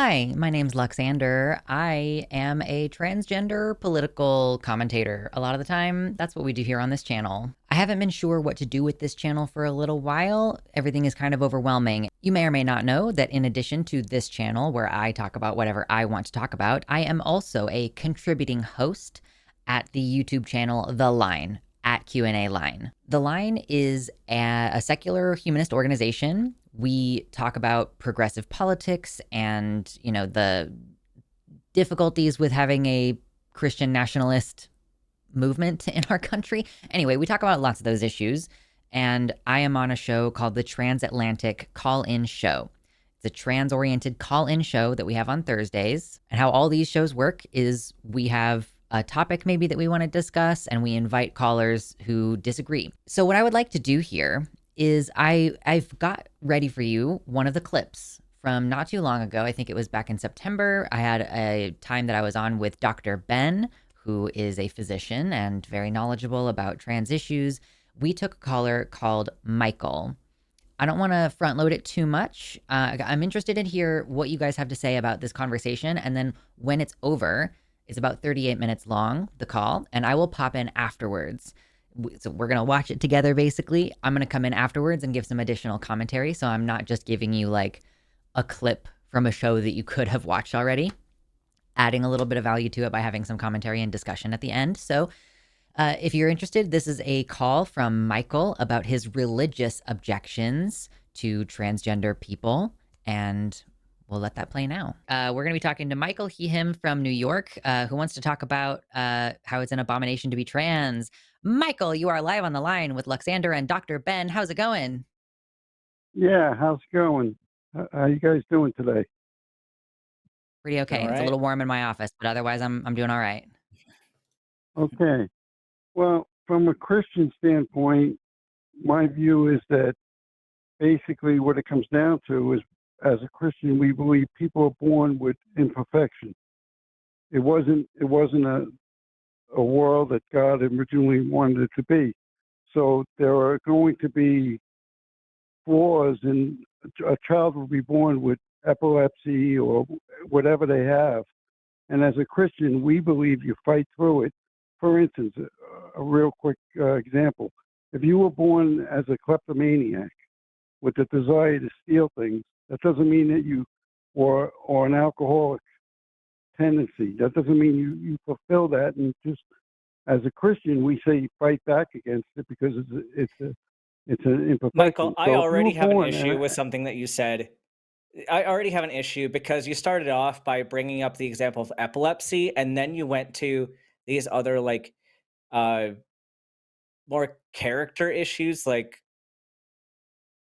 Hi, my name's Luxander. I am a transgender political commentator. A lot of the time, that's what we do here on this channel. I haven't been sure what to do with this channel for a little while. Everything is kind of overwhelming. You may or may not know that in addition to this channel where I talk about whatever I want to talk about, I am also a contributing host at the YouTube channel The Line, at Q&A Line. The Line is a secular humanist organization. We talk about progressive politics and, the difficulties with having a Christian nationalist movement in our country. Anyway, we talk about lots of those issues. And I am on a show called the Transatlantic Call-In Show. It's a trans-oriented call-in show that we have on Thursdays. And how all these shows work is we have a topic maybe that we want to discuss, and we invite callers who disagree. So what I would like to do here is I've got ready for you one of the clips from not too long ago. I think it was back in September. I had a time that I was on with Dr. Ben, who is a physician and very knowledgeable about trans issues. We took a caller called Michael. I don't want to front load it too much. I'm interested to hear what you guys have to say about this conversation. And then when it's over, it's about 38 minutes long, the call, and I will pop in afterwards. So we're going to watch it together, basically. I'm going to come in afterwards and give some additional commentary. So I'm not just giving you like a clip from a show that you could have watched already, adding a little bit of value to it by having some commentary and discussion at the end. So if you're interested, this is a call from Michael about his religious objections to transgender people, and we'll let that play now. We're going to be talking to Michael, he, him from New York, who wants to talk about how it's an abomination to be trans. Michael, you are live on the line with Luxander and Dr. Ben. How's it going? Yeah, how's it going? How you guys doing today? Pretty okay. All It's a right. little warm in my office, but otherwise I'm doing all right. Okay. Well, from a Christian standpoint, my view is that basically what it comes down to is, as a Christian, we believe people are born with imperfection. It wasn't a world that God originally wanted it to be. So there are going to be flaws, and a child will be born with epilepsy or whatever they have. And as a Christian, we believe you fight through it. For instance, a real quick example. If you were born as a kleptomaniac with the desire to steal things, that doesn't mean that you or an alcoholic tendency. That doesn't mean you fulfill that. And just as a Christian, we say fight back against it because it's an imperfection. Michael, I So if you already were have an born issue with something that you said. I already have an issue because you started off by bringing up the example of epilepsy, and then you went to these other like more character issues like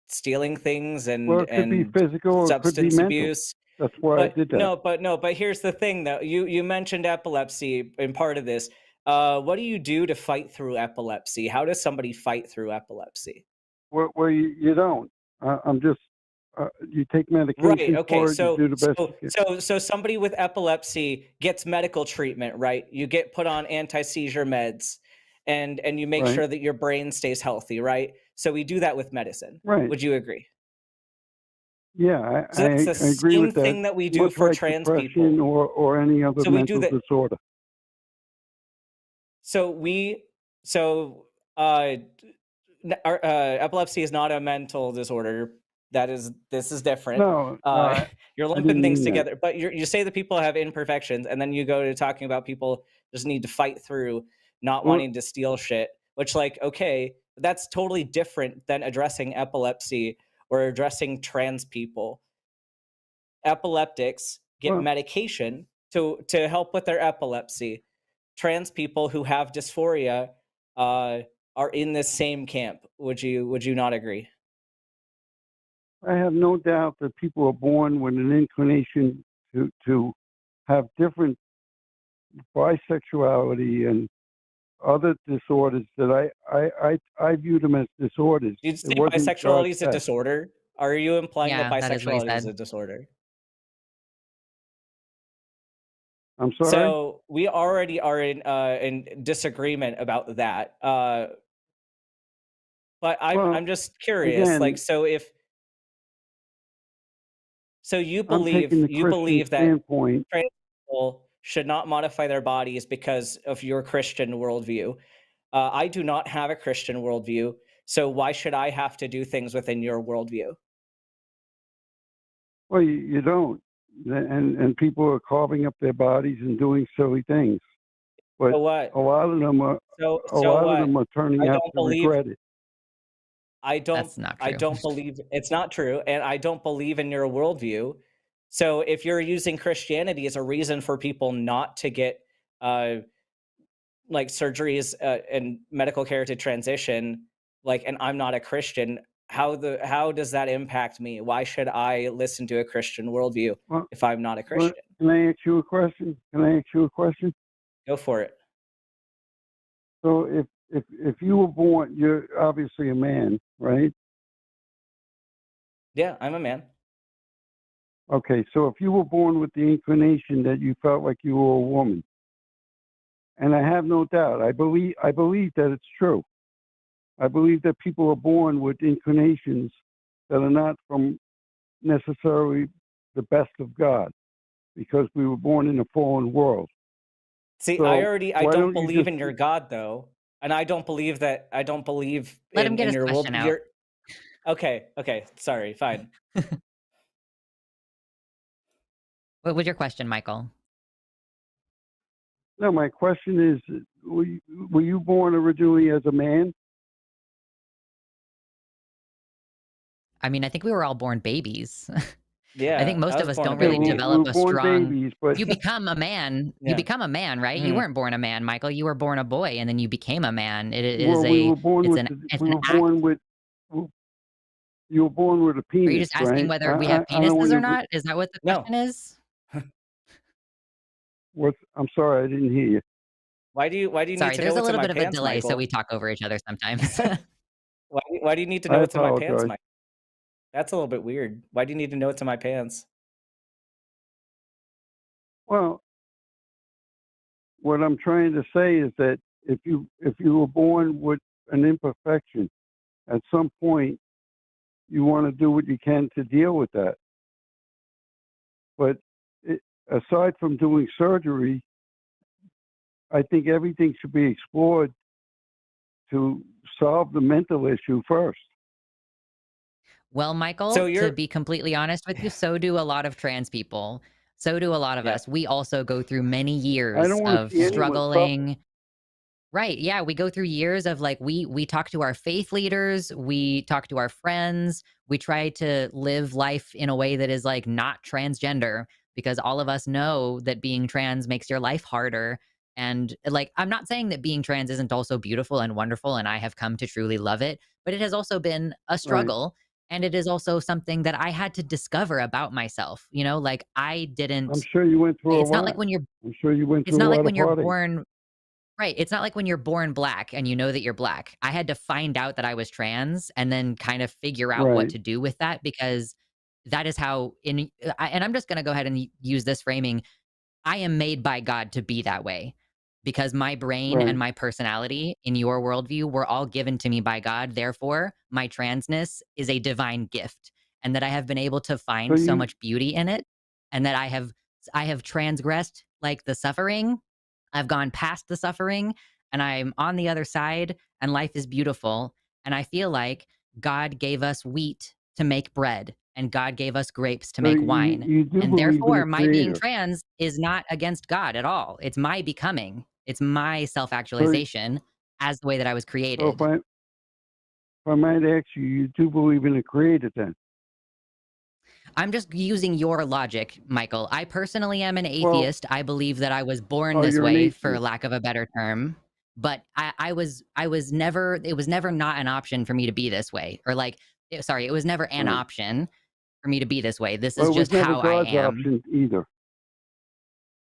stealing things well, it could be and physical or it could be substance mental. abuse. That's why I did that. But here's the thing though. You mentioned epilepsy in part of this. What do you do to fight through epilepsy? How does somebody fight through epilepsy? Well, you don't. I'm just you take Right. medication Okay. for it. You do the best you can. So somebody with epilepsy gets medical treatment, right? You get put on anti-seizure meds, and you make Right. sure that your brain stays healthy, right? So we do that with medicine. Right. Would you agree? Yeah, So I that's the agree same with that. thing that we do Much for like trans depression people. or any other So we do mental that. disorder. So epilepsy is not a mental disorder. This is different. No, You're I lumping didn't things mean that. together, but you say that people have imperfections, and then you go to talking about people just need to fight through not Well, wanting to steal shit, which like, okay, that's totally different than addressing epilepsy or addressing trans people. Epileptics get well, medication to help with their epilepsy. Trans people who have dysphoria are in this same camp. Would you not agree? I have no doubt that people are born with an inclination to have different bisexuality and other disorders that I view them as disorders. You'd say It wasn't bisexuality God's is a best. disorder? Are you implying that Yeah, that is what he bisexuality is a said. disorder? I'm sorry? So we already are in disagreement about that. But Well, I'm just curious, again, like, so So you I'm taking the Christian believe that standpoint. trans people should not modify their bodies because of your Christian worldview. I do not have a Christian worldview, so why should I have to do things within your worldview? Well, you don't, and people are carving up their bodies and doing silly things. But So what? a lot of them are So what? turning I out don't to believe regret it. That's not I true. don't believe it's not true, and I don't believe in your worldview. So if you're using Christianity as a reason for people not to get uh, like surgeries and medical care to transition, like, and I'm not a Christian, how does that impact me? Why should I listen to a Christian worldview Well, if I'm not a well, Christian? can I ask you a question? Can I ask you a question? Go for it. So if you were born, you're obviously a man, right? Yeah, I'm a man. Okay, so if you were born with the inclination that you felt like you were a woman, and I have no doubt, I believe that it's true. I believe that people are born with inclinations that are not from necessarily the best of God, because we were born in a fallen world. See, So I why don't don't you believe just in your God though, and I don't believe Let him get in his your world. question out. Okay, sorry, fine. What was your question, Michael? no? My question is, were you born originally as a man? I mean, I think we were all born babies. I think Yeah, I most of was us born a don't Yeah, really baby. we develop were a born strong. babies, but You become a man. You Yeah. become a man, right? You Mhm. weren't born a man, Michael. You were born a boy, and then you became a man. It is well, we a. were born It's with an. the, It's we an were act. born with you were born with a Are you penis, just asking right? whether we have I don't penises want or to. not? Is that what the No. question is? I'm sorry, I didn't hear you. Why do you need Sorry, to know there's a what's in little my bit of a pants, delay, so we Michael? talk over each other sometimes. Why do you need to know I what's in my pants, apologize. Mike? That's a little bit weird. Why do you need to know what's in my pants? Well, what I'm trying to say is that if you were born with an imperfection, at some point you want to do what you can to deal with that. But it, aside from doing surgery, I think everything should be explored to solve the mental issue first. Well, So Michael, to you're be completely honest with you, so do a lot of trans people. So do a lot of yeah. us. We also go through many I years don't want to of see anyone suffer. struggling. Right. Yeah, we go through years of like we talk to our faith leaders, we talk to our friends, we try to live life in a way that is like not transgender because all of us know that being trans makes your life harder. And like I'm not saying that being trans isn't also beautiful and wonderful and I have come to truly love it, but it has also been a Right. struggle and it is also something that I had to discover about myself. Like I I'm didn't sure you went through a it's not like lot. when you're I'm sure you went it's through not a like lot when of you're heartache. born. Right, it's not like when you're born black and you know that you're black. I had to find out that I was trans and then kind of figure out what Right. to do with that because that is how and I'm just gonna go ahead and use this framing. I am made by God to be that way because my brain and Right. my personality in your worldview were all given to me by God. Therefore, my transness is a divine gift and that I have been able to So find so you much beauty in it and that I have transgressed like the suffering. I've gone past the suffering and I'm on the other side and life is beautiful. And I feel like God gave us wheat to make bread and God gave us grapes to so make you wine. you do And believe in therefore, a my being creator. trans is not against God at all. It's my becoming. It's my So self-actualization as the way that I was so if created. I might ask you, you do believe in a creator then? I'm just using your logic, Michael. I personally am an Well, atheist. I believe that I was born oh, this you're an way, for atheist. lack of a better term. But I was never. It was never not an option for me to be this way, or like, sorry, it was never an Right. option for me to be this way. This Well, is it was just never how I God's am. option either.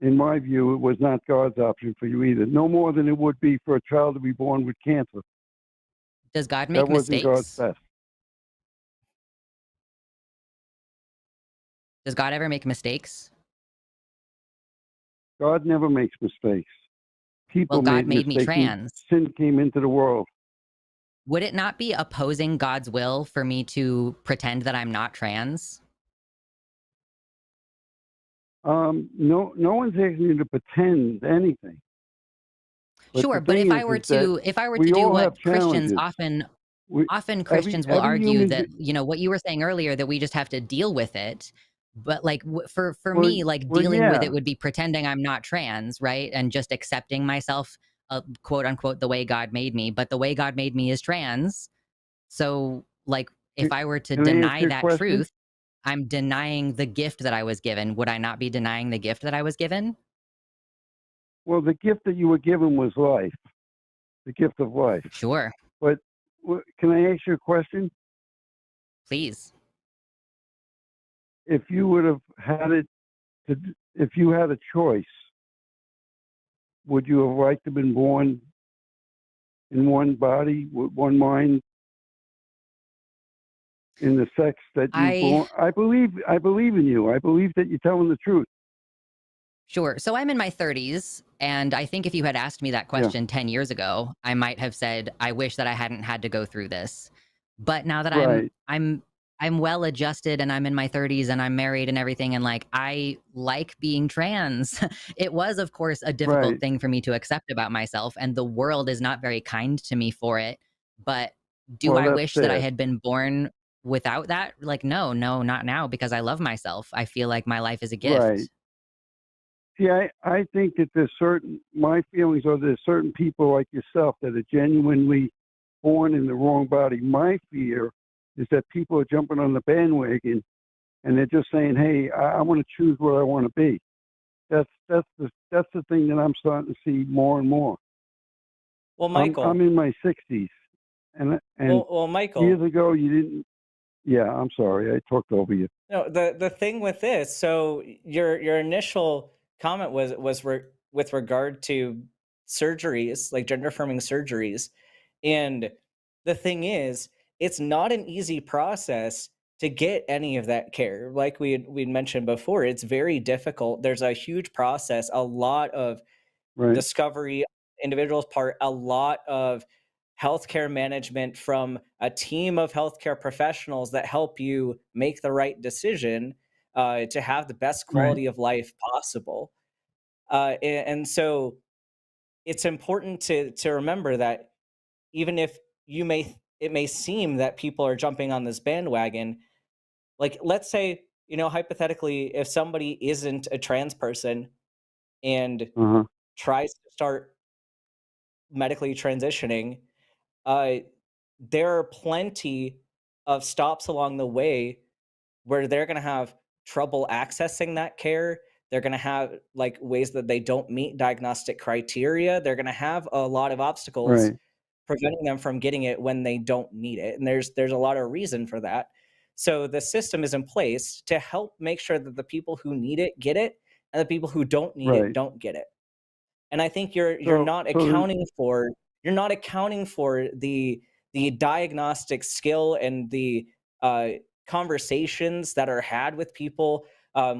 In my view, it was not God's option for you either. No more than it would be for a child to be born with cancer. Does God That make wasn't God's mistakes? best. Does God ever make mistakes? God never makes mistakes. Well, People God made made me mistakes. trans. Sin came into the world. Would it not be opposing God's will for me to pretend that I'm not trans? No one's asking you to pretend anything. But the Sure, but thing is that if I were to we do all what have Christians challenges. We often every Christians will every argue human. that, what you were saying earlier, that we just have to deal with it. But like for Well, me, like well, dealing with yeah. it would be pretending I'm not trans, right? And just accepting myself, quote unquote, the way God made me. But the way God made me is trans. So like if Can, I were to can I ask deny you a that question? truth, I'm denying the gift that I was given. Would I not be denying the gift that I was given? Well, the gift that you were given was life, the gift of life. Sure. But can I ask you a question? Please. If you would have had it, if you had a choice, would you have liked to have been born in one body with one mind in the sex that you I born? I believe in you. I believe that you're telling the truth. Sure. So I'm in my 30s, and I think if you had asked me that Yeah. question 10 years ago, I might have said, "I wish that I hadn't had to go through this." But now that Right. I'm well adjusted and I'm in my 30s and I'm married and everything, and like I like being trans. It was of course a difficult Right. thing for me to accept about myself, and the world is not very kind to me for it. But do Well, I that's wish that I sad. had been born without that? Like no, no, not now, because I love myself. I feel like my life is a Right. gift. See, I think that my feelings are there's certain people like yourself that are genuinely born in the wrong body. My fear is that people are jumping on the bandwagon and they're just saying, "Hey, I want to choose what I want to be." That's the thing that I'm starting to see more and more. Well, I'm Michael. in my 60s, and Well, years Michael. ago you didn't. Yeah, I'm sorry, I talked over you. No, the thing with this, so your initial comment with regard to surgeries, like gender affirming surgeries, and the thing is, it's not an easy process to get any of that care. Like we'd mentioned before, it's very difficult. There's a huge process, a lot of Right, discovery, individual's part, a lot of healthcare management from a team of healthcare professionals that help you make the right decision to have the best right, quality of life possible. And so it's important to remember that even if it may seem that people are jumping on this bandwagon, like let's say, hypothetically, if somebody isn't a trans person and uh huh, tries to start medically transitioning, uh, there are plenty of stops along the way where they're going to have trouble accessing that care. They're going to have like ways that they don't meet diagnostic criteria. They're going to have a lot of obstacles right, preventing them from getting it when they don't need it. And there's a lot of reason for that. So the system is in place to help make sure that the people who need it get it and the people who don't need it right. don't get it. And I think you're So, not so then, accounting for the diagnostic skill and the uh, conversations that are had with people.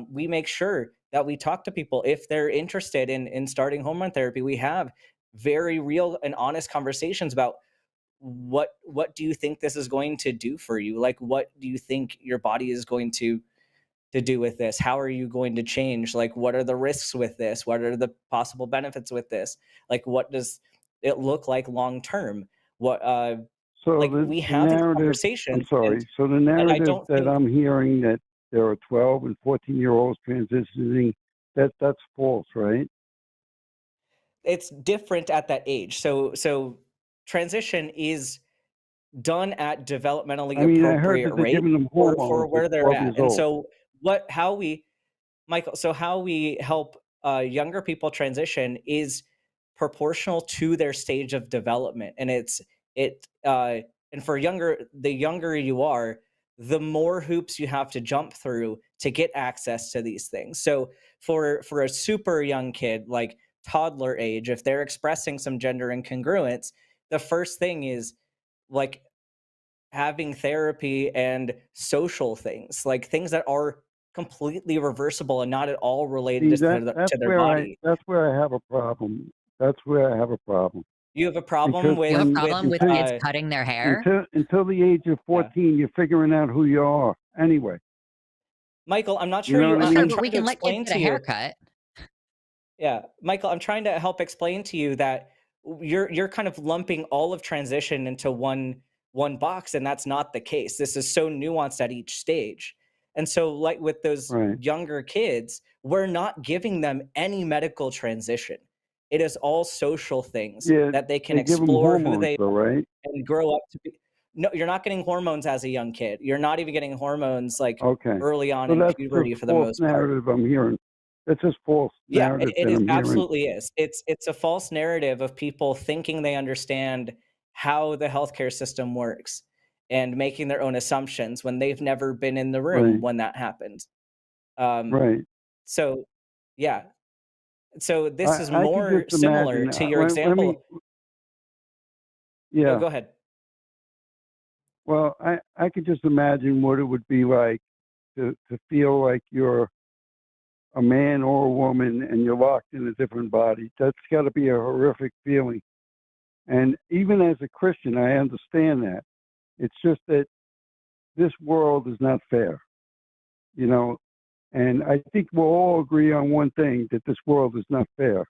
We make sure that we talk to people if they're interested in starting hormone therapy. We have very real and honest conversations about what do you think this is going to do for you? Like what do you think your body is going to do with this? How are you going to change? Like, what are the risks with this? What are the possible benefits with this? Like, what does it look like long term? What so like we the have these narrative. I'm conversations, sorry. So the and I narrative don't that think I'm hearing that there are 12 and 14-year-olds transitioning, that's false, right? it's different at that age. So transition is done at I developmentally mean, I heard appropriate that they're rate giving them for hormones at where they're 12 at. years And old. so how we Michael, so how we help younger people transition is proportional to their stage of development, and and for the younger you are, the more hoops you have to jump through to get access to these things. So for a super young kid, like toddler age, if they're expressing some gender incongruence, the first thing is like having therapy and social things, like things that are completely reversible and not at all related See, to their body. that's where I have a problem. That's where I have a problem You have a problem because You have a when problem with kids cutting their hair? until the age of yeah. 14, you're figuring out who you are anyway. Michael, I'm not You sure know you. what I Sure, I'm mean? but we trying to can let kids explain get a to you. haircut. Yeah, Michael, I'm trying to help explain to you that you're kind of lumping all of transition into one box, and that's not the case. This is so nuanced at each stage. And so, like with those Right. younger kids, we're not giving them any medical transition. It is all social things Yeah, that they can they give them explore who hormones they though, right? are and grow up to be. No, you're not getting hormones as a young kid. You're not even getting hormones like Okay. early on So in that's the puberty for the false most part. narrative I'm hearing. That's just false Yeah, narrative it that is I'm hearing. absolutely is. It's a false narrative of people thinking they understand how the healthcare system works and making their own assumptions when they've never been in the room Right. when that happened. Um, Right. so yeah, so this is I could more just similar imagine. to your Let me. example. Yeah. Go ahead. Well, I could just imagine what it would be like to feel like you're a man or a woman and you're locked in a different body. That's got to be a horrific feeling. And even as a Christian, I understand that. It's just that this world is not fair, you know. And I think we'll all agree on one thing, that this world is not fair.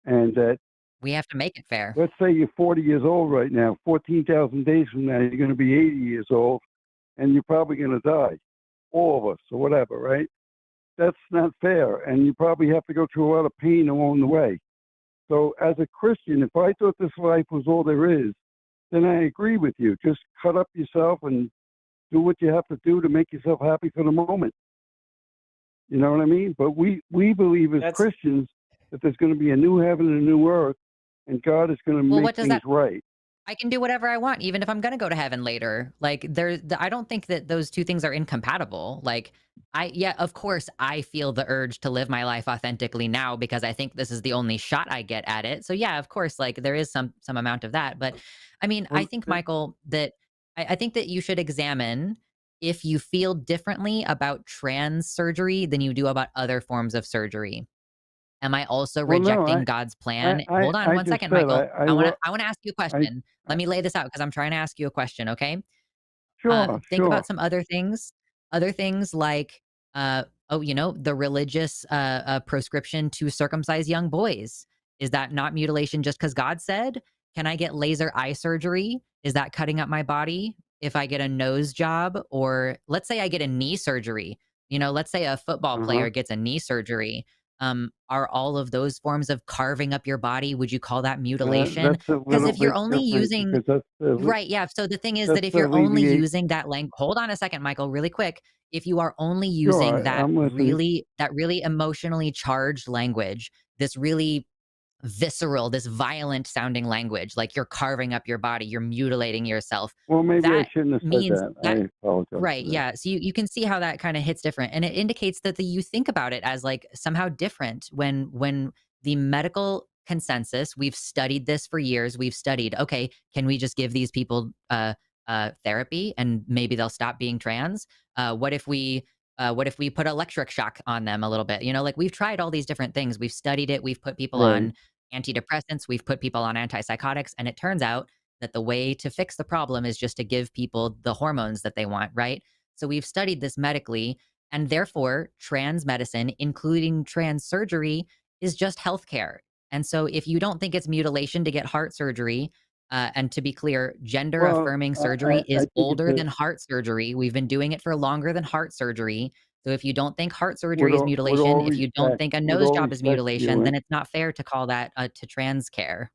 And that, We have to make it fair. let's say you're 40 years old right now, 14,000 days from now, you're going to be 80 years old and you're probably going to die, all of us, or whatever, right? That's not fair. And you probably have to go through a lot of pain along the way. So, as a Christian, if I thought this life was all there is, then I agree with you. Just cut up yourself and do what you have to do to make yourself happy for the moment. You know what I mean? But we believe as That's Christians that there's going to be a new heaven and a new earth, and God is going to Well, make what does things that right. I can do whatever I want, even if I'm gonna go to heaven later. Like I don't think that those two things are incompatible. Like yeah, of course I feel the urge to live my life authentically now because I think this is the only shot I get at it. So yeah, of course, like there is some amount of that. But I mean, I Well, think, Michael, that I think that you should examine if you feel differently about trans surgery than you do about other forms of surgery. Am I also well, no, rejecting God's plan? Hold on I one just second, said Michael. I wanna ask you a I, question. Let me lay this out because I'm trying to ask you a question, okay? sure, Think sure. about some other things like, the religious proscription to circumcise young boys. Is that not mutilation just because God said? Can I get laser eye surgery? Is that cutting up my body? If I get a nose job, or let's say I get a knee surgery, let's say a football Uh huh. player gets a knee surgery. Are all of those forms of carving up your body, would you call that mutilation? That's a Because little if you're bit only different using because Right, yeah, so the thing is that if you're only alleviate. using that language, hold on a second, Michael, really quick. If you are only using Sure, I'm listening. that really emotionally charged language, this really visceral, this violent sounding language, like you're carving up your body, you're mutilating yourself, Well, maybe I that shouldn't have said means that. that I apologize right, for that. yeah, so you can see how that kinda hits different, and it indicates that you think about it as, like, somehow different when the medical consensus, we've studied this for years, we've studied, "Okay, can we just give these people, therapy and maybe they'll stop being trans? What if we put electric shock on them a little bit?" Like, we've tried all these different things, we've studied it, we've put people Right. on antidepressants, we've put people on antipsychotics, and it turns out that the way to fix the problem is just to give people the hormones that they want, right? So we've studied this medically, and therefore, trans medicine, including trans surgery, is just healthcare. And so if you don't think it's mutilation to get heart surgery, and to be clear, gender Well, affirming surgery I is think it's older than heart surgery. We've been doing it for longer than heart surgery. So if you don't think heart surgery is with mutilation, all if you don't respect, think a with nose all job is respect to you, mutilation, then it's not fair to call that to trans care.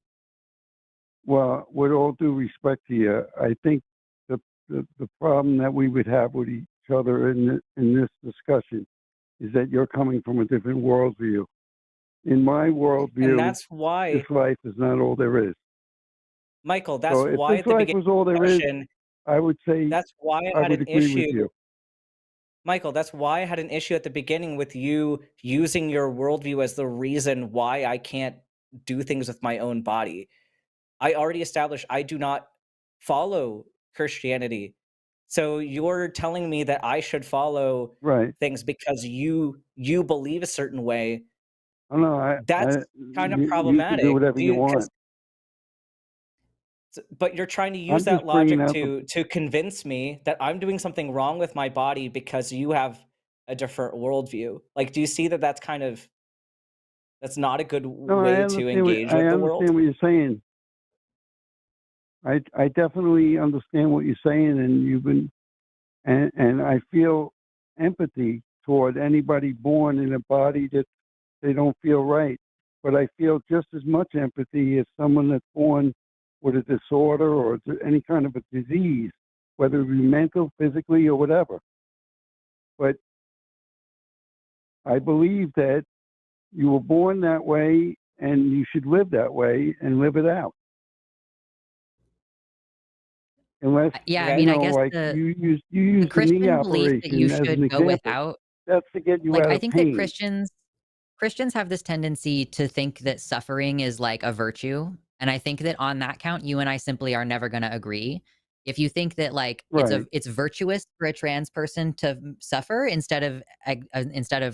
well, with all due respect to you, I think the problem that we would have with each other in this discussion is that you're coming from a different worldview. In my and worldview, that's this why, life is not all there is. Michael, So that's if why this at the life beginning was all of there the is, discussion, I would say that's why I I had would an agree with issue. you. Michael, that's why I had an issue at the beginning with you using your worldview as the reason why I can't do things with my own body. I already established I do not follow Christianity. So you're telling me that I should follow Right. things because you believe a certain way. I don't know. That's kind of You can do problematic. whatever Do you you? Because want. But you're trying to use I'm that just bringing logic out the to convince me that I'm doing something wrong with my body because you have a different worldview. Like, do you see that that's not a good no, way to engage I with the world? understand what you're saying. I definitely understand what you're saying, and and I feel empathy toward anybody born in a body that they don't feel right. But I feel just as much empathy as someone that's born with a disorder or any kind of a disease, whether it be mental, physically, or whatever. But I believe that you were born that way and you should live that way and live it out. Unless, Yeah, I Okay. mean, I guess like you the use the knee Christian belief that you operation as an should go example. without, That's to get you like, out I of think that pain. Christians have this tendency to think that suffering is like a virtue, and I think that on that count, you and I simply are never gonna agree. If you think that, like, Right. it's virtuous for a trans person to suffer instead of,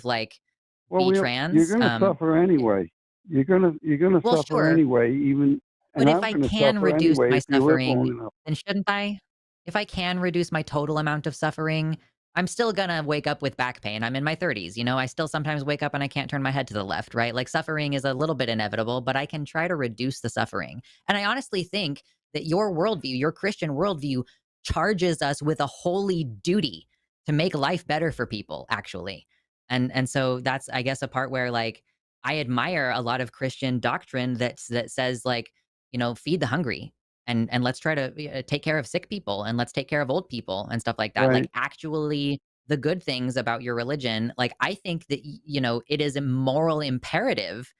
like, Well, be you're trans, going to suffer eh anyway. You're going to well, suffer sure. anyway, even, But and if I'm I going to can suffer reduce anyway my if you live long suffering, enough. then shouldn't I? If I can reduce my total amount of suffering, I'm still gonna wake up with back pain. I'm in my 30s, you know, I still sometimes wake up and I can't turn my head to the left, right? Like suffering is a little bit inevitable, but I can try to reduce the suffering. And I honestly think that your worldview, your Christian worldview, charges us with a holy duty to make life better for people, actually. And so that's, I guess, a part where like I admire a lot of Christian doctrine that says like, you know, feed the hungry and let's try to take care of sick people and let's take care of old people and stuff like that. Like Right. actually the good things about your religion, like I think that you know, it is a moral imperative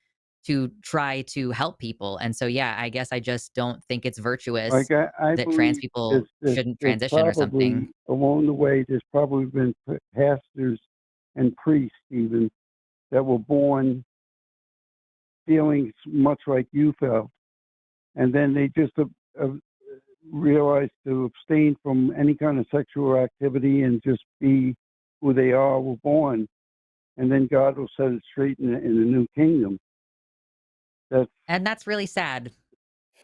to try to help people. And so yeah, I guess I just don't think it's virtuous Like I that trans believe people shouldn't there's transition or something. probably along the way, there's probably been pastors and priests even that were born feeling much like you felt. And then they just uh, realized to abstain from any kind of sexual activity and just be who they are, were born. And then God will set it straight in the new kingdom. That's And that's really sad.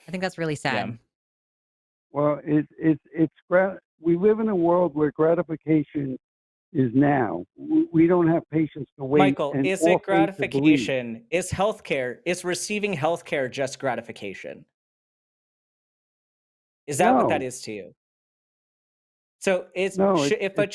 I think that's really Yeah. sad. well, we live in a world where gratification is now. We don't have patience to wait Michael, and is or it faith to believe. gratification? Is receiving healthcare just gratification? Is that what that No, is to you? So no, if it's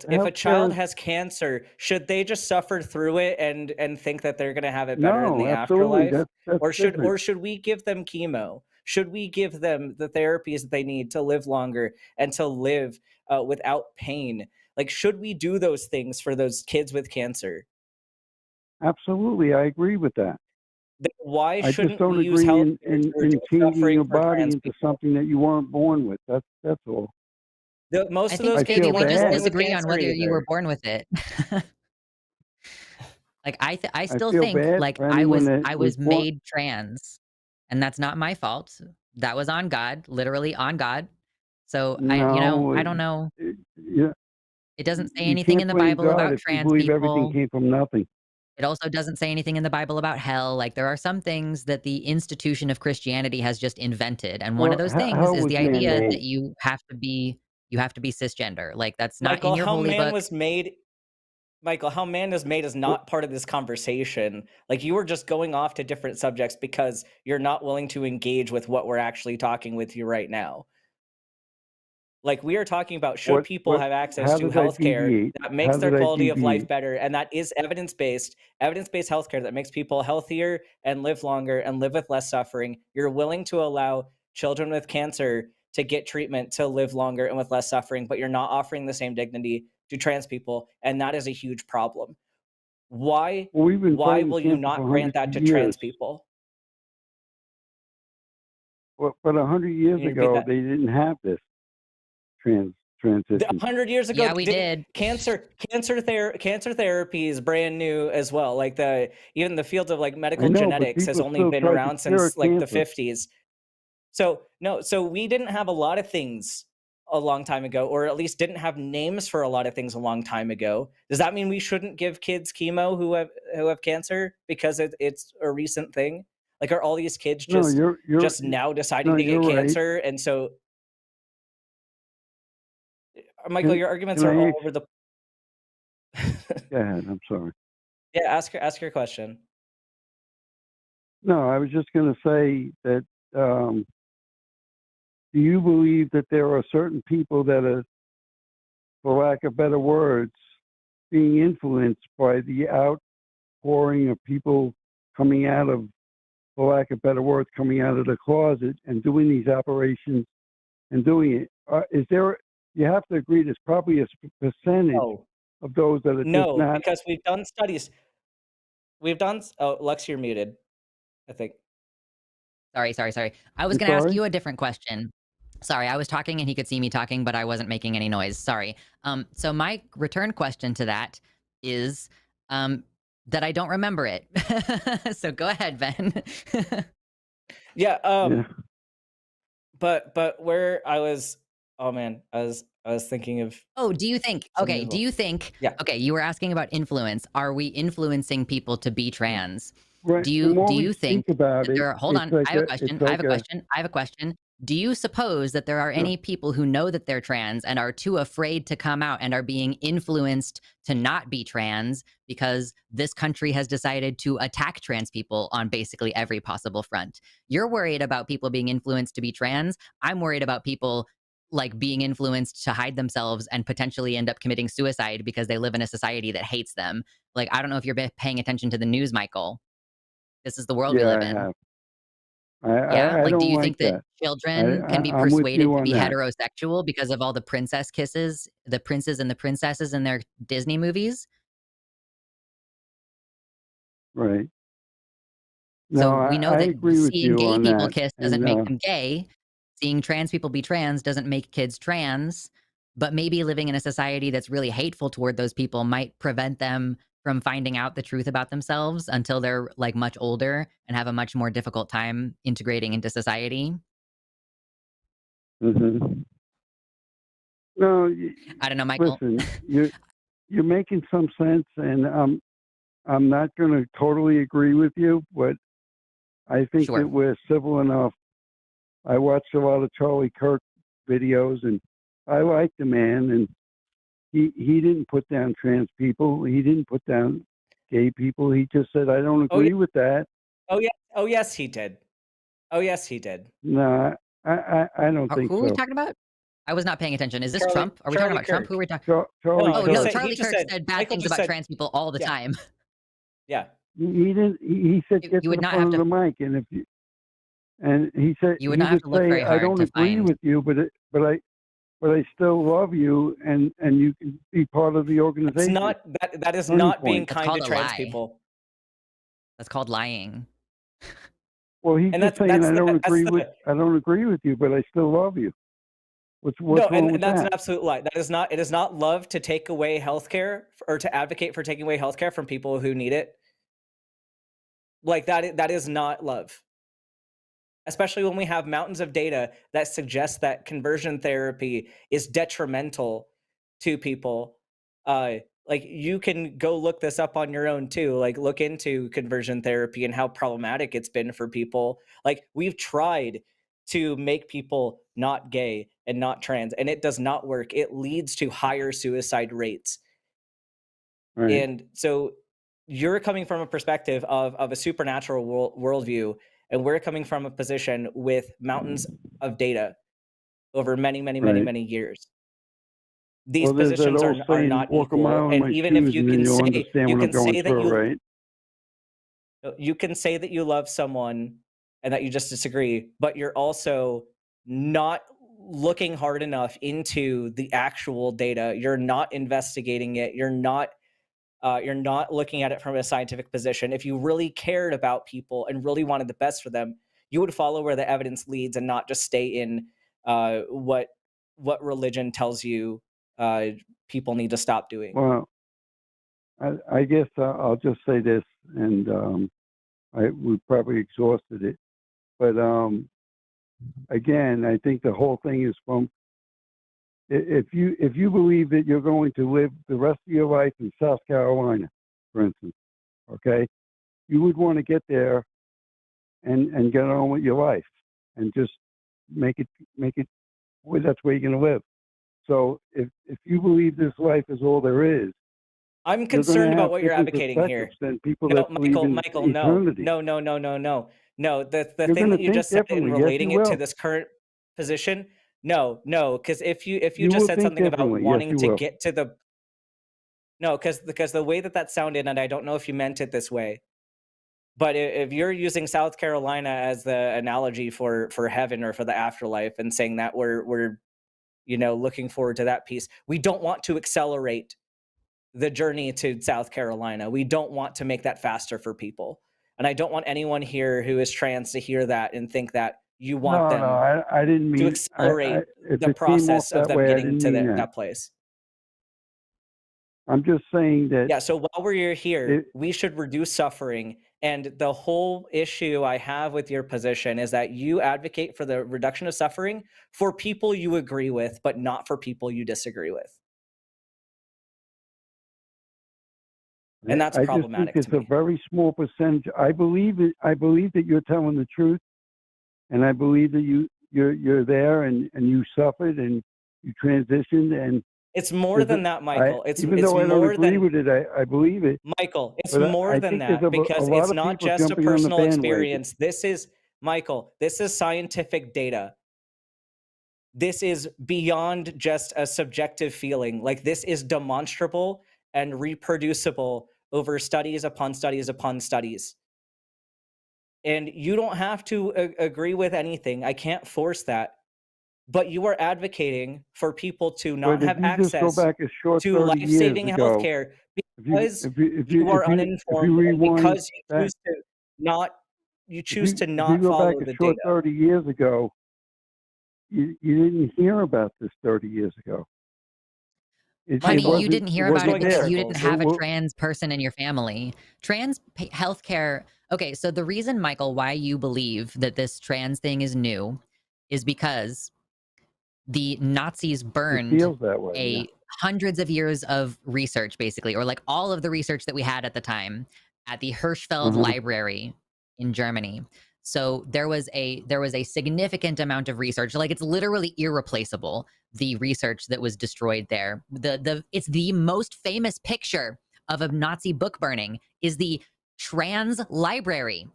if a healthcare child is has cancer, should they just suffer through it and think that they're going to have it better in no, the absolutely. afterlife? That's different. Or should we give them chemo? Should we give them the therapies that they need to live longer and to live without pain? Like, should we do those things for those kids with cancer? Absolutely, I agree with that. Then why I just shouldn't we don't use agree healthcare to in reduce changing suffering your for body trans into people? something that you weren't born with. That's all. I Most of think those I kids maybe feel we weren't just born bad. with disagree on cancer whether you were either. born with it. Like, I I still feel think, bad like, for anyone that I was was born. made trans, and that's not my fault. That was on God, literally on God. So, you know, No, I don't know. yeah, It doesn't say you anything in can't the blame Bible God about if you trans believe everything people. came from nothing. It also doesn't say anything in the Bible about hell. Like, there are some things that the institution of Christianity has just invented, and one of Well, those things how is was the man idea that made? you have to be cisgender. Like, that's not in Michael, your how holy man book. was made Michael, how man is made is not part of this conversation. Like, you were just going off to different subjects because you're not willing to engage with what we're actually talking with you right now. Like, we are talking about, should people What? have access How to did I healthcare deviate? that How makes their did I quality of life deviate? better, and that is evidence-based healthcare that makes people healthier and live longer and live with less suffering. You're willing to allow children with cancer to get treatment to live longer and with less suffering, but you're not offering the same dignity to trans people, and that is a huge problem. Why Well, we've been why fighting will you cancer for not grant hundreds that of to years. trans people? But 100 years Can you repeat ago, that? they didn't have this transition. 100 years ago, Yeah, they we didn't. did. Cancer therapy is brand new as well. Like, even the field of like I medical know, but genetics has people only still been tried to around cure since like the cancer. 50s. So no, so we didn't have a lot of things a long time ago, or at least didn't have names for a lot of things a long time ago. Does that mean we shouldn't give kids chemo who have cancer because it's a recent thing? Like, are all these kids No, just now deciding to get you're right. cancer? And so, Michael, Can your arguments can are I all over the. go ahead? I'm sorry. Yeah, ask your question. No, I was just going to say that. Um, do you believe that there are certain people that are, for lack of better words, being influenced by the outpouring of people coming out of, for lack of better words, coming out of the closet and doing these operations and doing it? Is there? You have to agree. There's probably a percentage No, of those that are just no, not. because we've done studies. Oh, Lex, you're muted, I think. Sorry. I was I'm going to ask sorry. you a different question. Sorry, I was talking and he could see me talking, but I wasn't making any noise. Sorry. So my return question to that is that I don't remember it. So go ahead, Ben. Yeah, Yeah. but where I was, oh man, I was thinking of Oh, do you think, something as well. Yeah. okay, you were asking about influence. Are we influencing people to be trans? Right. Do The you more do we you speak think about that it, there are, hold it's on, like I have a it's question. like a. I have a question. Do you suppose that there are Sure. any people who know that they're trans and are too afraid to come out and are being influenced to not be trans because this country has decided to attack trans people on basically every possible front? You're worried about people being influenced to be trans. I'm worried about people like being influenced to hide themselves and potentially end up committing suicide because they live in a society that hates them. Like, I don't know if you're paying attention to the news, Michael. This is the world we Yeah, live I in. have. Yeah? I Like, do don't you like think that that. children can be I'm with persuaded you to on be that. heterosexual because of all the princess kisses, the princes and the princesses in their Disney movies? Right. So No, we know I that agree with seeing you gay on people that. kiss doesn't And make them gay. Seeing trans people be trans doesn't make kids trans. But maybe living in a society that's really hateful toward those people might prevent them from finding out the truth about themselves until they're like much older and have a much more difficult time integrating into society. hmm no, I don't know, Michael. listen, you're making some sense, and I'm not going to totally agree with you, but I think that Sure. we're civil enough. I watched a lot of Charlie Kirk videos, and I like the man, and he didn't put down trans people. He didn't put down gay people. He just said, I don't Oh yeah. agree with that. Oh yeah. Oh yes, he did. Oh yes, he did. No, I don't think Who are we so. talking about? I was not paying attention. Is this Trump? Are we talking Charlie about Trump? Kirk. Who are we talking? Charlie No, Oh no, Kirk, he Charlie just Kirk said, said bad Michael things just about said, trans people all the yeah, time. yeah. he didn't. He said, get You to would the not front have of to the mic, and if you and he said you would he not have would to look say, very I hard don't to agree find. with you, but I still love you, and you can be part of the That's organization. not that is Turning not being point. That's kind to called a trans lie. people. That's called lying. Well, he's And just saying, that's the I don't agree with you, but I still love you. no, What's wrong and with that's an that? absolute lie. That is not, it is not love to take away healthcare or to advocate for taking away healthcare from people who need it. Like that is not love. Especially when we have mountains of data that suggest that conversion therapy is detrimental to people. Like you can go look this up on your own too. Like look into conversion therapy and how problematic it's been for people. Like we've tried to make people not gay and not trans, and it does not work. It leads to higher suicide rates. Right. And so you're coming from a perspective of a supernatural worldview, and we're coming from a position with mountains of data over many, many, many, Right. many years. These Well, there's that positions old are saying, not walk a equal. mile in And my even if shoes, and then you'll understand what I'm going through, right? you can say that you love someone and that you just disagree, but you're also not looking hard enough into the actual data. You're not investigating it. You're not looking at it from a scientific position. If you really cared about people and really wanted the best for them, you would follow where the evidence leads and not just stay in what religion tells you people need to stop doing. Well, I guess I'll just say this, and we probably exhausted it, but again, I think the whole thing is from if you believe that you're going to live the rest of your life in South Carolina, for instance, okay, you would want to get there and get on with your life and just make it well, that's where you're going to live. So if you believe this life is all there is, I'm you're going concerned to about have what you're different advocating here. perspectives than people No, that believe in Michael, no. eternity. No, the You're thing going that to you think just said in differently. Yes, relating you it to will. this current position, no, because if you You just will said think something about differently. Yes, wanting you to will. get to the no, because the way that that sounded, and I don't know if you meant it this way, but if you're using South Carolina as the analogy for heaven or for the afterlife, and saying that we're looking forward to that piece, we don't want to accelerate the journey to South Carolina. We don't want to make that faster for people. And I don't want anyone here who is trans to hear that and think that you want No, them I didn't to mean. accelerate If the it came off process of that them way, I getting didn't to mean that. that place. I'm just saying that. Yeah, so while we're here, we should reduce suffering. And the whole issue I have with your position is that you advocate for the reduction of suffering for people you agree with, but not for people you disagree with. And that's I just think problematic it's to a me. very small percentage. I believe it. I believe that you're telling the truth, and I believe that you're there and you suffered and you transitioned, and It's more than that, Michael. even It's though I don't more agree than with it, I believe it. Michael, it's But more I than think there's that, a because lot it's of not people just a jumping on the personal bandwagon. experience. This is, Michael, this is scientific data. This is beyond just a subjective feeling. Like, this is demonstrable and reproducible over studies upon studies upon studies. And you don't have to agree with anything. I can't force that. But you are advocating for people to not But if have you just go access back a short to 30 years life-saving ago, healthcare because you are if you uninformed, and rewind because back, you choose to if you not go back follow a the short data. 30 years ago, you didn't hear about this 30 years ago. It Honey, you wasn't. didn't It hear about wasn't it Going in because there. you didn't circles. have a trans person in your family. Healthcare. Okay, so the reason, Michael, why you believe that this trans thing is new is because the Nazis It burned feels that way. Yeah. hundreds of years of research, basically, or like all of the research that we had at the time at the Hirschfeld Library in Germany. So there was a significant amount of research. Like, it's literally irreplaceable, the research that was destroyed there. It's the most famous picture of a Nazi book burning is the trans library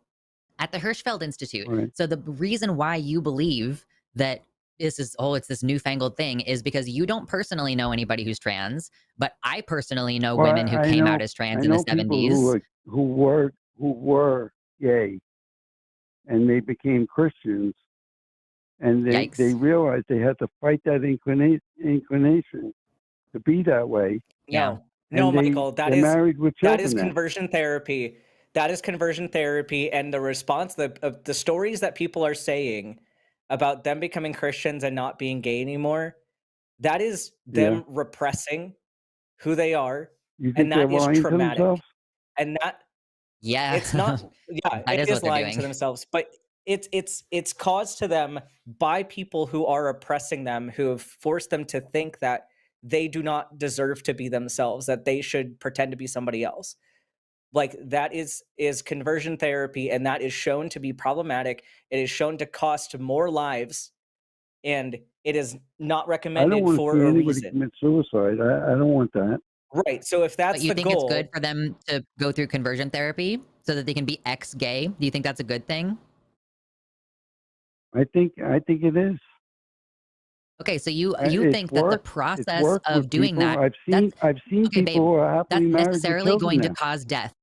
at the Hirschfeld Institute. Right. So the reason why you believe that it's this newfangled thing is because you don't personally know anybody who's trans, but I personally know women who came out as trans in the 70s. Who were gay, and they became Christians, and they realized they had to fight that inclination to be that way. No, Michael, they're married with children. that is conversion therapy. That is conversion therapy, and the response, the stories that people are saying about them becoming Christians and not being gay anymore, that is them repressing who they are, and that is traumatic. To and that it's not it is lying to themselves, but it's caused to them by people who are oppressing them, who have forced them to think that they do not deserve to be themselves, that they should pretend to be somebody else. Like, that is conversion therapy, and that is shown to be problematic. It is shown to cost more lives, and it is not recommended for a reason. Commit suicide. I don't want that. Right. So if that's but you the think goal, it's good for them to go through conversion therapy so that they can be ex-gay? Do you think that's a good thing? I think it is. Okay, so you think that the process of doing people. that, I've seen okay, people babe, who are happily that's married necessarily with going now. to cause death.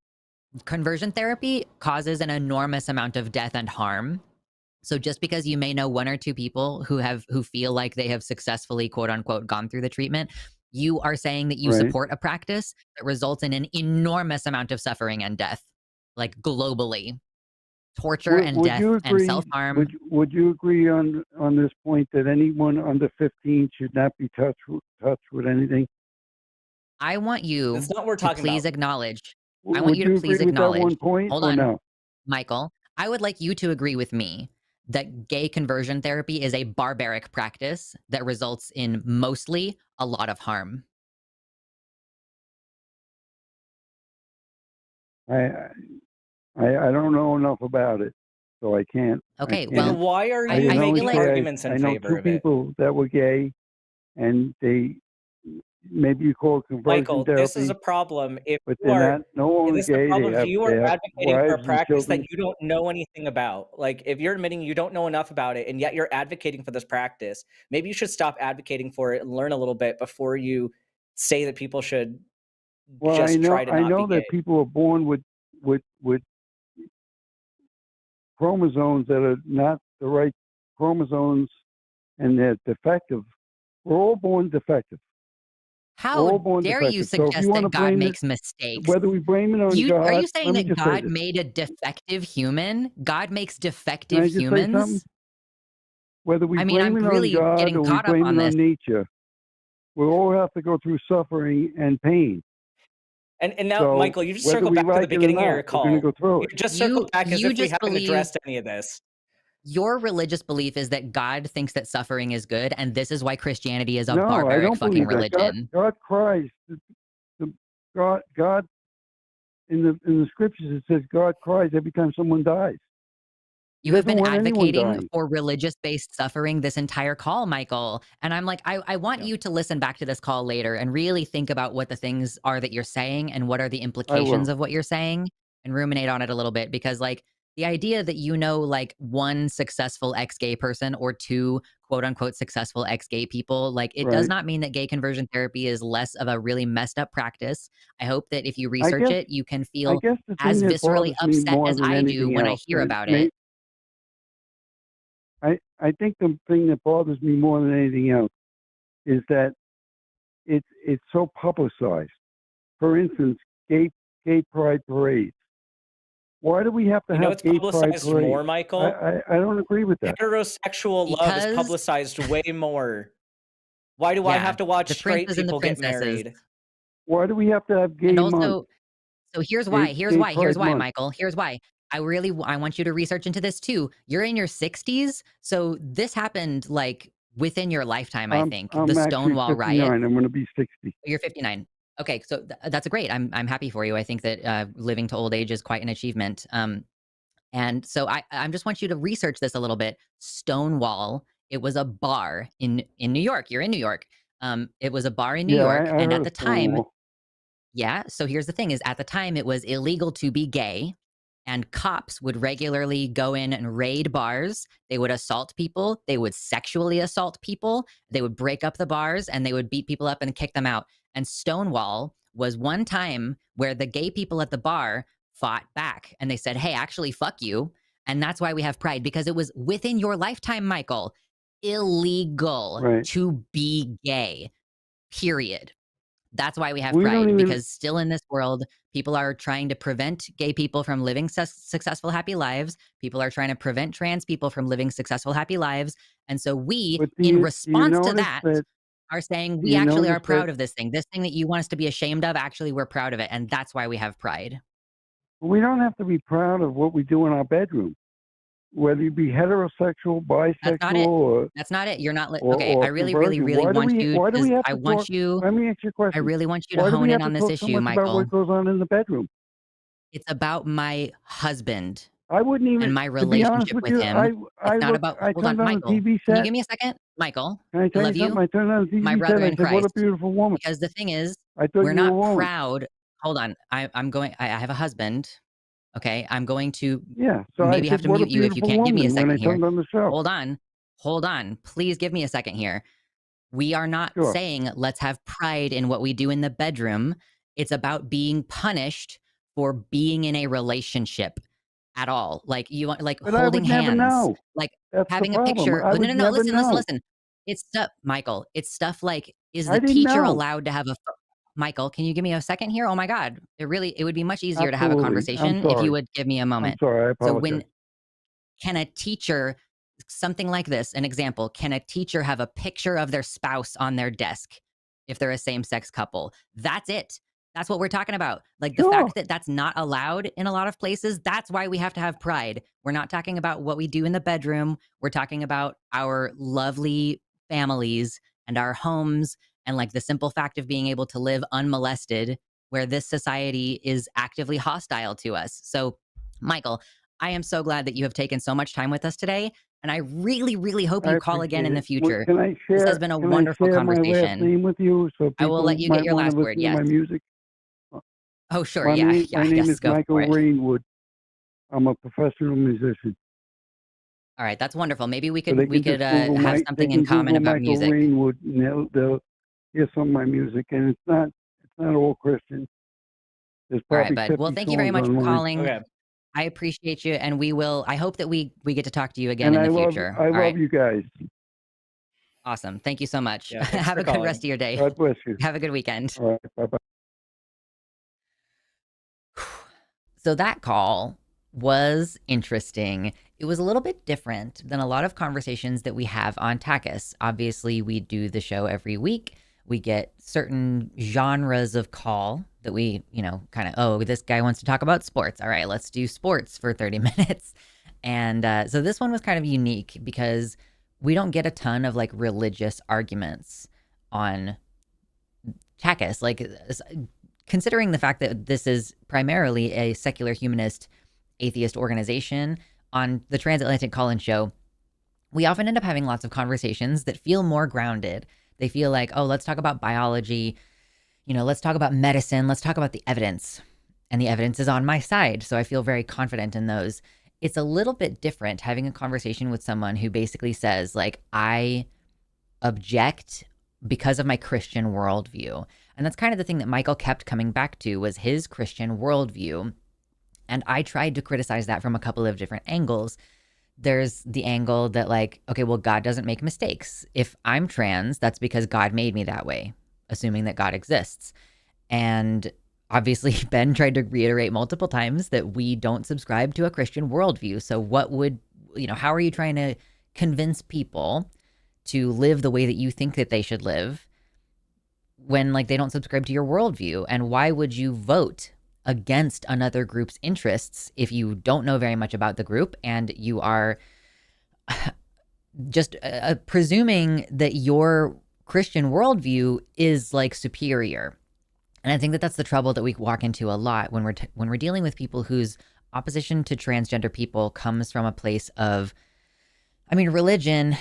Conversion therapy causes an enormous amount of death and harm. So just because you may know one or two people who feel like they have successfully, quote unquote, gone through the treatment, you are saying that you support a practice that results in an enormous amount of suffering and death, like globally. Torture and death and self-harm. Would you agree on this point that anyone under 15 should not be touched with anything? I want you That's not what we're to talking please about. acknowledge. I Would want you to please agree with that acknowledge. one point, Hold or on, no? Michael. I would like you to agree with me that gay conversion therapy is a barbaric practice that results in mostly a lot of harm. I don't know enough about it. so I can't. Okay, Then well, why are I you can only making feel like say arguments I in know favor two of it? people that were gay, and they maybe you call it conversion Michael, this is a therapy, problem if but you they're are not no longer this is a gay. problem if you are They have advocating for a wives and practice that children. you don't know anything about. Like, if you're admitting you don't know enough about it, and yet you're advocating for this practice, maybe you should stop advocating for it and learn a little bit before you say that people should Well, just try to I not be know gay. that people are born with chromosomes that are not the right chromosomes, and they're defective. We're all born defective. We're how all born dare you defective. So if you suggest want to that God blame it, makes mistakes? whether we blame it on Are God, you saying let me that just say God this. made a defective human? God makes Can defective I just say something? humans? Whether we I mean, blame I'm it on really God getting or we caught up blame on it this. on nature, we all have to go through suffering and pain. And now, So Michael, you just whether circle we back to the like it or beginning of your not, we're going to call. go through You it. just circle back as You if we just haven't believe addressed any of this. your religious belief is that God thinks that suffering is good, and this is why Christianity is a No, I barbaric don't fucking believe that. religion. God cries. God in the scriptures it says God cries every time someone dies. He You have doesn't been want anyone advocating dying. for religious-based suffering this entire call, Michael. And I'm like, I want Yeah. you to listen back to this call later and really think about what the things are that you're saying and what are the I implications will. of what you're saying and ruminate on it a little bit. Because, like, the idea that you know, like, one successful ex-gay person or two quote unquote successful ex-gay people, like, it does Right. not mean that gay conversion therapy is less of a really messed up practice. I hope that if you I research guess it, you can I feel guess the as thing that viscerally bothers me upset more as than I do anything when I else, hear and about it. I think the thing that bothers me more than anything else is that it's so publicized. For instance, gay pride parades. Why do we have to You know have it's gay pride publicized more, parades? Michael? I don't agree with that. Heterosexual love is Because publicized way more. Why do I yeah, have to watch the straight princes and the people get princesses. married? Why do we have to have And gay month, also, so here's gay pride why, month? Michael. Here's why. I want you to research into this too. You're in your 60s, so this happened like within your lifetime, I think. The I'm actually Stonewall riot. 59. I'm going to be 60. You're 59. Okay, so that's great. I'm happy for you. I think that living to old age is quite an achievement. And so I just want you to research this a little bit. Stonewall, it was a bar in New York. You're in New York. It was a bar in New Yeah, York, I and at heard the of time, Stonewall. yeah. So here's the thing: is at the time it was illegal to be gay, and cops would regularly go in and raid bars. They would assault people. They would sexually assault people. They would break up the bars and they would beat people up and kick them out. And Stonewall was one time where the gay people at the bar fought back and they said, "Hey, actually, fuck you." And that's why we have pride, because it was within your lifetime, Michael, illegal Right. to be gay. Period. That's why we have We don't pride, even. because still in this world, people are trying to prevent gay people from living successful, happy lives. People are trying to prevent trans people from living successful, happy lives. And so we, But in do you response to notice that, that? are saying Do we you actually notice are that? proud of this thing. This thing that you want us to be ashamed of, actually, we're proud of it. And that's why we have pride. We don't have to be proud of what we do in our bedroom, whether you be heterosexual, That's not bisexual, it. That's not it. You're not okay. I or really, really, conversion. really want you Why do to, we have I to want talk? you, Let me ask you a I question. really want you to Why do hone we in have on to this talk so issue, much about Michael. what goes on in the bedroom? It's about my husband I wouldn't and even, my to be honest relationship with with you, him. It's not about, I hold on, turned on the Michael. TV Can you set. give me a second? Michael, Can I I tell you love something? you, I turned on the my TV set brother and I in said, "What a Christ. beautiful woman." Because the thing is, I thought we're you were a not woman. proud. Hold on. I have a husband. Okay. I'm going to Yeah. So I maybe have said, to "What a mute you if you beautiful can't give me a woman," when I second here. turned on the show. Hold on. Hold on. Please give me a second here. We are not Sure. saying let's have pride in what we do in the bedroom. It's about being punished for being in a relationship at all. Like you want, like But I holding would never hands, know. like That's the having a problem. picture. I Oh, no, would no, no. never Listen, listen, know. listen. It's stuff, Michael. It's stuff like, is I the didn't teacher know. allowed to have Michael, can you give me a second here? Oh my God. It would be much easier to have a Absolutely. I'm conversation if you sorry. would give me a I'm moment. sorry. I So apologize. can a teacher, something like this, an example, can a teacher have a picture of their spouse on their desk if they're a same-sex couple? That's it. That's what we're talking about. Like the Sure. fact that that's not allowed in a lot of places, that's why we have to have pride. We're not talking about what we do in the bedroom. We're talking about our lovely families and our homes, and like the simple fact of being able to live unmolested, where this society is actively hostile to us. So, Michael, I am so glad that you have taken so much time with us today, and I really, really hope I you call again appreciate in the it. What, future. This has been a can I wonderful share my last conversation. name with you so I will people let you get might your want to last word. listen to Yes. my music? Oh, sure. Yeah. My Yeah. name is Yes. Go for Michael it. Rainwood. I'm a professional musician. All right. That's wonderful. Maybe we So could have They something in can common Google about Michael music. Rainwood and they'll hear some of my music, and it's not all Christian. There's All right, probably bud. Well, 50 thank you very songs much for online. calling. Okay. I appreciate you, and I hope that we get to talk to you again And in the future. I All right. love you guys. Awesome. Thank you so much. Yeah. Thanks Have for a good calling. rest of your day. God bless you. Have a good weekend. All right. Bye-bye. So that call was interesting. It was a little bit different than a lot of conversations that we have on TACIS. Obviously, we do the show every week. We get certain genres of call that we, kind of, oh, this guy wants to talk about sports. All right, let's do sports for 30 minutes. And so this one was kind of unique because we don't get a ton of like religious arguments on TACIS. Like, considering the fact that this is primarily a secular humanist atheist organization, on the Transatlantic Call-In Show, we often end up having lots of conversations that feel more grounded. They feel like, oh, let's talk about biology, let's talk about medicine, let's talk about the evidence. And the evidence is on my side, so I feel very confident in those. It's a little bit different having a conversation with someone who basically says, like, I object because of my Christian worldview. And that's kind of the thing that Michael kept coming back to, was his Christian worldview. And I tried to criticize that from a couple of different angles. There's the angle that, like, okay, well, God doesn't make mistakes. If I'm trans, that's because God made me that way, assuming that God exists. And obviously, Ben tried to reiterate multiple times that we don't subscribe to a Christian worldview. So how are you trying to convince people to live the way that you think that they should live when, like, they don't subscribe to your worldview? And why would you vote against another group's interests if you don't know very much about the group and you are just presuming that your Christian worldview is like superior? And I think that that's the trouble that we walk into a lot when we're dealing with people whose opposition to transgender people comes from a place of, religion.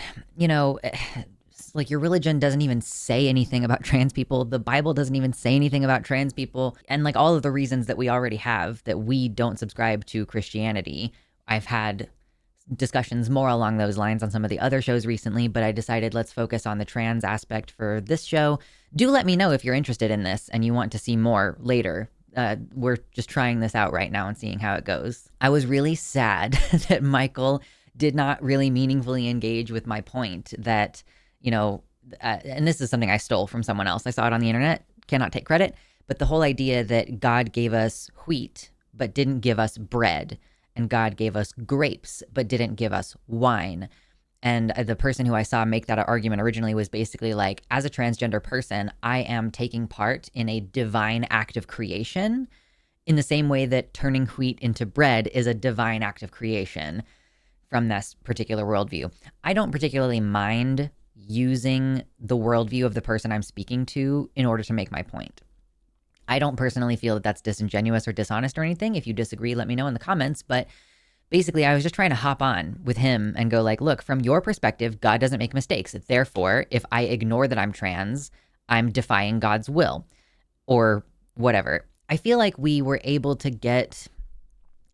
Like, your religion doesn't even say anything about trans people. The Bible doesn't even say anything about trans people. And like all of the reasons that we already have that we don't subscribe to Christianity. I've had discussions more along those lines on some of the other shows recently, but I decided let's focus on the trans aspect for this show. Do let me know if you're interested in this and you want to see more later. We're just trying this out right now and seeing how it goes. I was really sad that Michael did not really meaningfully engage with my point that, and this is something I stole from someone else. I saw it on the internet, cannot take credit, but the whole idea that God gave us wheat, but didn't give us bread, and God gave us grapes, but didn't give us wine. And the person who I saw make that argument originally was basically like, as a transgender person, I am taking part in a divine act of creation in the same way that turning wheat into bread is a divine act of creation from this particular worldview. I don't particularly mind using the worldview of the person I'm speaking to in order to make my point. I don't personally feel that that's disingenuous or dishonest or anything. If you disagree, let me know in the comments. But basically, I was just trying to hop on with him and go like, look, from your perspective, God doesn't make mistakes. Therefore, if I ignore that I'm trans, I'm defying God's will or whatever. I feel like we were able to get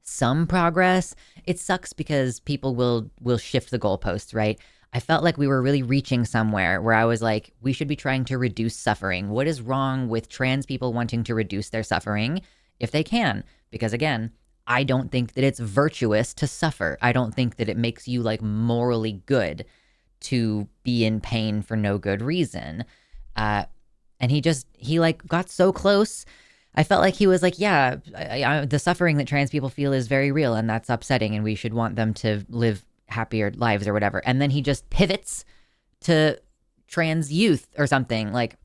some progress. It sucks because people will shift the goalposts, right? I felt like we were really reaching somewhere where I was like, we should be trying to reduce suffering. What is wrong with trans people wanting to reduce their suffering if they can? Because again, I don't think that it's virtuous to suffer. I don't think that it makes you like morally good to be in pain for no good reason. And he like got so close. I felt like he was like, yeah, the suffering that trans people feel is very real and that's upsetting and we should want them to live happier lives or whatever. And then he just pivots to trans youth or something like.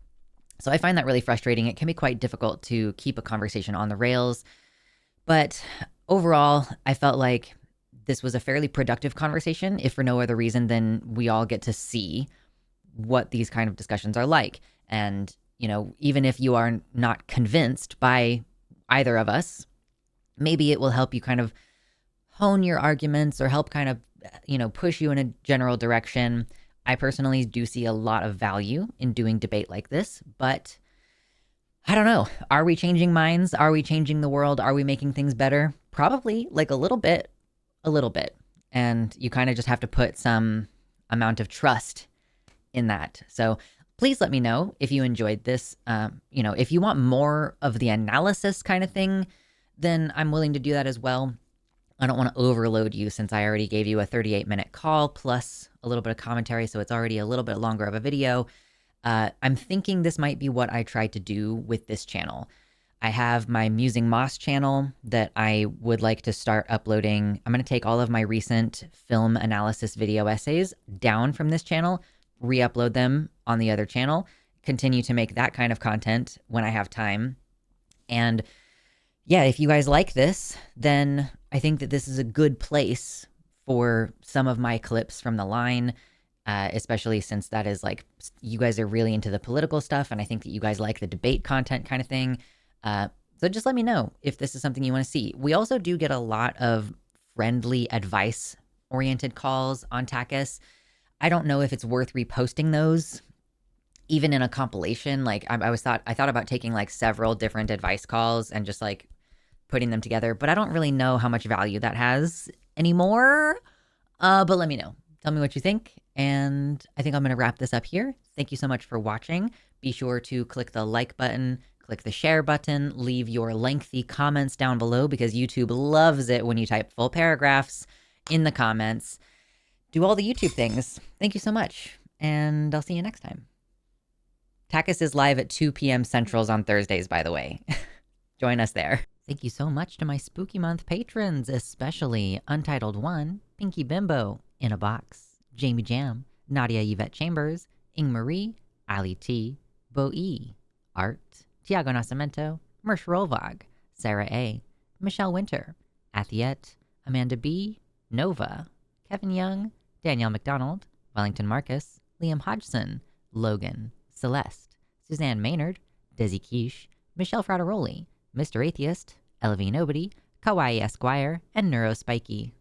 So I find that really frustrating. It can be quite difficult to keep a conversation on the rails. But overall, I felt like this was a fairly productive conversation, if for no other reason than we all get to see what these kind of discussions are like. And, even if you are not convinced by either of us, maybe it will help you kind of hone your arguments or help kind of, push you in a general direction. I personally do see a lot of value in doing debate like this, but I don't know. Are we changing minds? Are we changing the world? Are we making things better? Probably, like a little bit. And you kind of just have to put some amount of trust in that. So please let me know if you enjoyed this. If you want more of the analysis kind of thing, then I'm willing to do that as well. I don't want to overload you since I already gave you a 38-minute call plus a little bit of commentary, so it's already a little bit longer of a video. I'm thinking this might be what I tried to do with this channel. I have my Musing Moss channel that I would like to start uploading. I'm going to take all of my recent film analysis video essays down from this channel, re-upload them on the other channel, continue to make that kind of content when I have time. And yeah, if you guys like this, then I think that this is a good place for some of my clips from the line, especially since that is like, you guys are really into the political stuff, and I think that you guys like the debate content kind of thing. So just let me know if this is something you want to see. We also do get a lot of friendly advice-oriented calls on TACIS. I don't know if it's worth reposting those, even in a compilation. Like I thought about taking like several different advice calls and just like putting them together, but I don't really know how much value that has anymore. But let me know. Tell me what you think. And I think I'm going to wrap this up here. Thank you so much for watching. Be sure to click the like button, click the share button, leave your lengthy comments down below because YouTube loves it when you type full paragraphs in the comments. Do all the YouTube things. Thank you so much. And I'll see you next time. TACIS is live at 2 p.m. Centrals on Thursdays, by the way. Join us there. Thank you so much to my Spooky Month patrons, especially Untitled One, Pinky Bimbo, In a Box, Jamie Jam, Nadia Yvette Chambers, Ing Marie, Ali T, Bo E, Art, Tiago Nascimento, Mersh Rolvog, Sarah A, Michelle Winter, Athiette, Amanda B, Nova, Kevin Young, Danielle McDonald, Wellington Marcus, Liam Hodgson, Logan, Celeste, Suzanne Maynard, Desi Quiche, Michelle Frateroli, Mr. Atheist, Elvie Nobody, Kawaii Esquire, and Neurospiky.